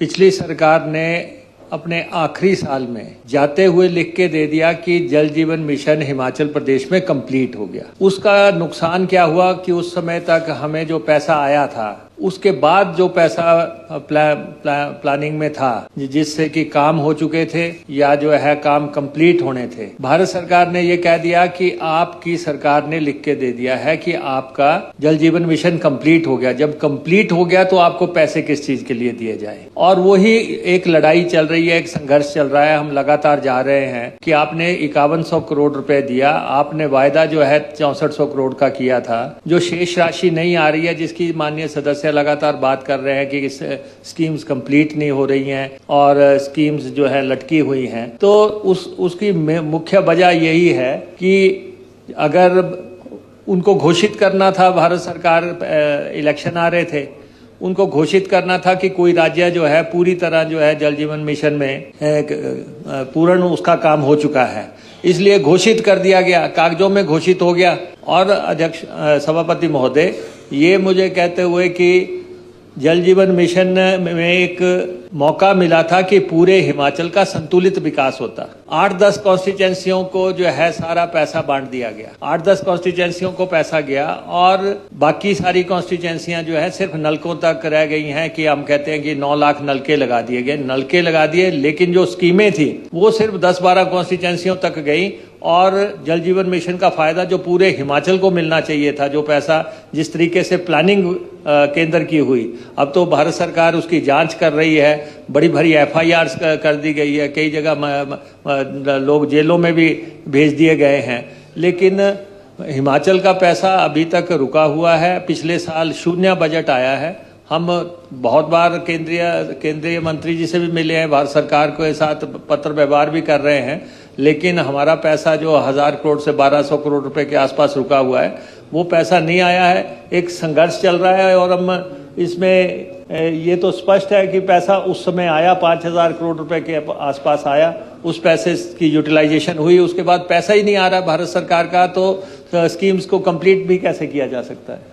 पिछली सरकार ने अपने आखिरी साल में जाते हुए लिख के दे दिया कि जल जीवन मिशन हिमाचल प्रदेश में कंप्लीट हो गया। उसका नुकसान क्या हुआ कि उस समय तक हमें जो पैसा आया था उसके बाद जो पैसा प्लानिंग में था जिससे कि काम हो चुके थे या जो है काम कंप्लीट होने थे, भारत सरकार ने ये कह दिया कि आपकी सरकार ने लिख के दे दिया है कि आपका जल जीवन मिशन कंप्लीट हो गया। जब कंप्लीट हो गया तो आपको पैसे किस चीज के लिए दिए जाए, और वही एक लड़ाई चल रही है, एक संघर्ष चल रहा है। हम लगातार जा रहे हैं कि आपने 5100 करोड़ रुपए दिया, आपने वायदा जो है 6400 करोड़ का किया था, जो शेष राशि नहीं आ रही है, जिसकी माननीय सदस्य लगातार बात कर रहे हैं कि स्कीम्स कंप्लीट नहीं हो रही हैं और स्कीम्स जो है लटकी हुई हैं। तो उसकी मुख्य वजह यही है कि अगर उनको घोषित करना था, भारत सरकार इलेक्शन आ रहे थे, उनको घोषित करना था कि कोई राज्य जो है पूरी तरह जो है जल जीवन मिशन में पूर्ण उसका काम हो चुका है, इसलिए घोषित कर दिया गया, कागजों में घोषित हो गया। और अध्यक्ष सभापति महोदय, ये मुझे कहते हुए कि जल जीवन मिशन में एक मौका मिला था कि पूरे हिमाचल का संतुलित विकास होता। 8-10 कॉन्स्टिट्यूएंसियों को जो है सारा पैसा बांट दिया गया, 8-10 कॉन्स्टिट्यूएंसियों को पैसा गया और बाकी सारी कॉन्स्टिट्यूएंसियां जो है सिर्फ नलकों तक रह गई हैं कि हम कहते हैं कि 9 लाख नलके लगा दिए गए, नलके लगा दिए, लेकिन जो स्कीमें थी वो सिर्फ 10-12 कॉन्स्टिट्यूएंसियों तक गई। और जल जीवन मिशन का फायदा जो पूरे हिमाचल को मिलना चाहिए था, जो पैसा जिस तरीके से प्लानिंग केंद्र की हुई, अब तो भारत सरकार उसकी जांच कर रही है, बड़ी भरी FIRs कर दी गई है, कई जगह लोग जेलों में भी भेज दिए गए हैं, लेकिन हिमाचल का पैसा अभी तक रुका हुआ है। पिछले साल शून्य बजट आया है। हम बहुत बार केंद्रीय मंत्री जी से भी मिले हैं, भारत सरकार के साथ पत्र व्यवहार भी कर रहे हैं, लेकिन हमारा पैसा जो 1000 करोड़ से 1200 करोड़ रुपए के आसपास रुका हुआ है, वो पैसा नहीं आया है। एक संघर्ष चल रहा है और हम इसमें ये तो स्पष्ट है कि पैसा उस समय आया, 5000 करोड़ रुपए के आसपास आया, उस पैसे की यूटिलाइजेशन हुई, उसके बाद पैसा ही नहीं आ रहा भारत सरकार का, तो स्कीम्स को कंप्लीट भी कैसे किया जा सकता है।